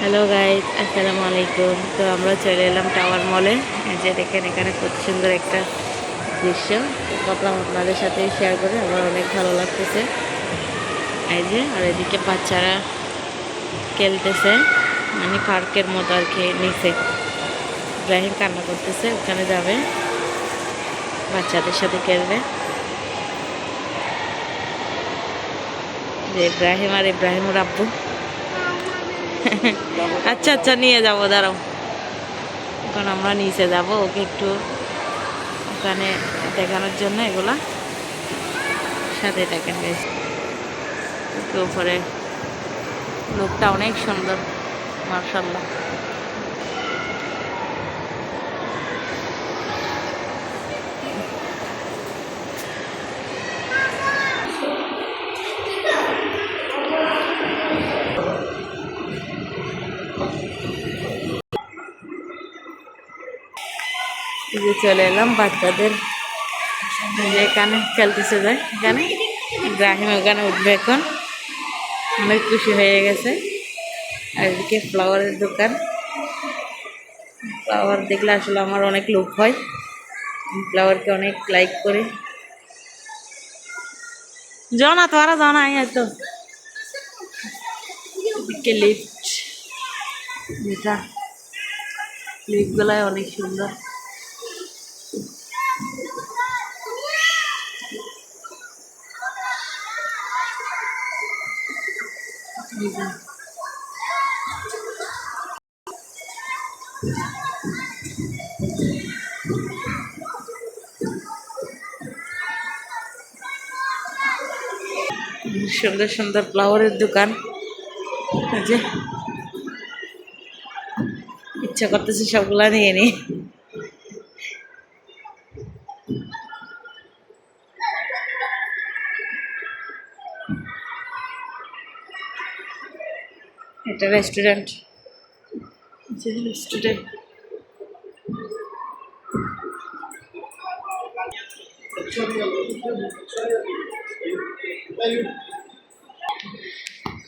Hello guys, আসসালামু আলাইকুম। তো আমরা চলে এলাম টাওয়ার মলে। যে দেখেন এখানে কত সুন্দর একটা দৃশ্য। ভাবলাম আপনাদের সাথে শেয়ার করে, আমার অনেক ভালো লাগতেছে। এই যে, আর এদিকে বাচ্চারা খেলতেছে, মানে পার্কের মতো আর কি। নিচে ইব্রাহিম কান্না করতেছে, ওখানে যাবে, বাচ্চাদের সাথে খেলবে। যে ইব্রাহিম আর ইব্রাহিমের আব্বু। আচ্ছা আচ্ছা, নিয়ে যাবো, দাঁড়াও। এখন আমরা নিচে যাব, ওকে একটু ওখানে দেখানোর জন্য। এগুলা সাথে দেখেন বেশ, একটু উপরে লোকটা অনেক সুন্দর, মাশাআল্লাহ। এই যে চলে এলাম বাচ্চাদের, এখানে খেলতেছে যায়। এখানে ইব্রাহিম ওখানে উঠবে এখন, অনেক খুশি হয়ে গেছে। আর এদিকে ফ্লাওয়ারের দোকান। ফ্লাওয়ার দেখলে আসলে আমার অনেক লোভ হয়, ফ্লাওয়ারকে অনেক লাইক করি। যাও না, তোরা যাও না, তো এদিকে লিফট, যেটা লিফটগুলাই অনেক সুন্দর। সুন্দর সুন্দর ফ্লাওয়ারের দোকান। যে ইচ্ছা করতেছে সবগুলা নিয়ে নি। এটা রেস্টুরেন্ট, রেস্টুরেন্ট।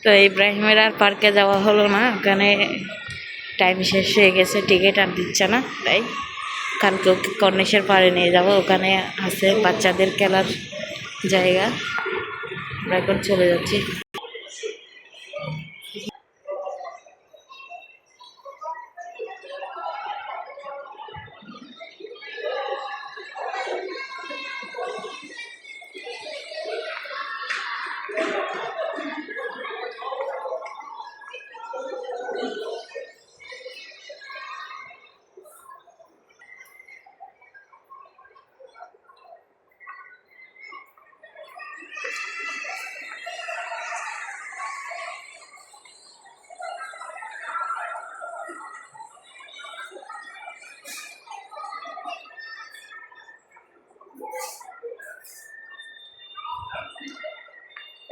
তো ইব্রাহিমের আর পার্কে যাওয়া হলো না, ওখানে টাইম শেষ হয়ে গেছে, টিকিট আর দিচ্ছে না। তাই কালকে ওকে কর্নেশের পাড়ে নিয়ে যাব, ওখানে আছে বাচ্চাদের খেলার জায়গা। আমরা এখন চলে যাচ্ছি।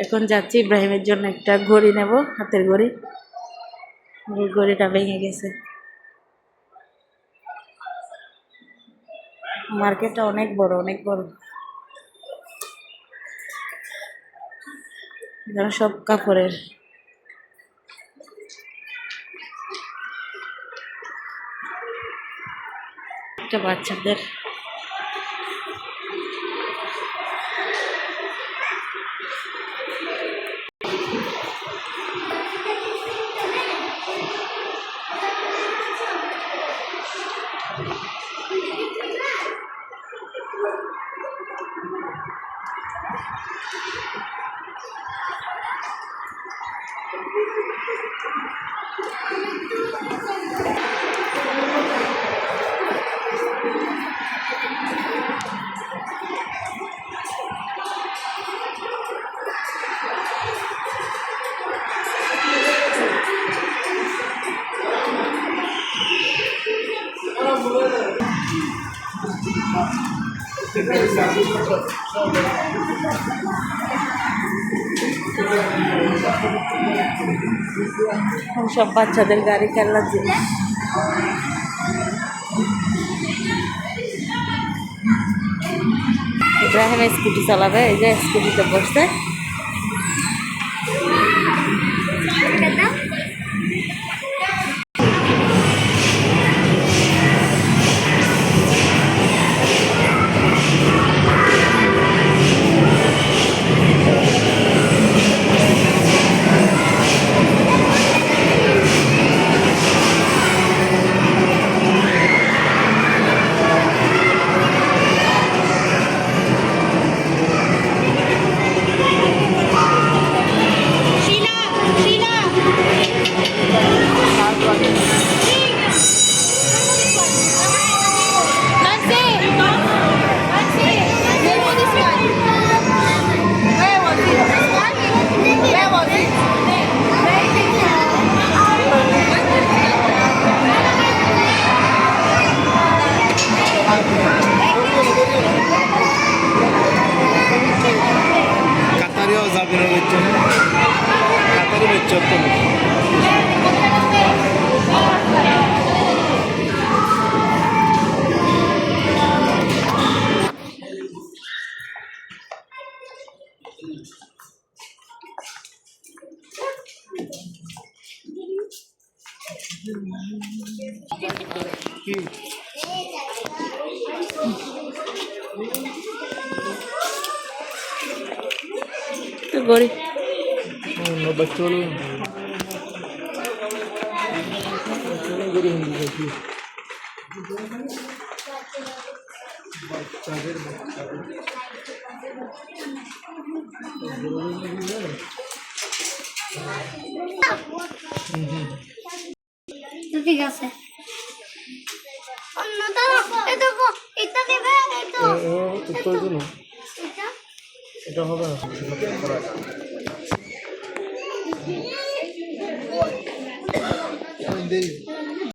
এখন যাচ্ছি ইব্রাহিমের জন্য একটা ঘড়ি নেব, হাতের ঘড়ি। এই ঘড়িটা ভেঙে গেছে। মার্কেটটা অনেক বড়, অনেক বড়। এখানে সব কাপড়ের। একটা বাচ্চাদের। সব বাচ্চাদের গাড়ি খেলার জিনিস। ইব্রাহিম স্কুটি চালাবে, এই যে স্কুটিতে বসছে। তো গড়ি बच्चों ঠিক আছে অন্যটা এটা এটা দেবে এটা হবে না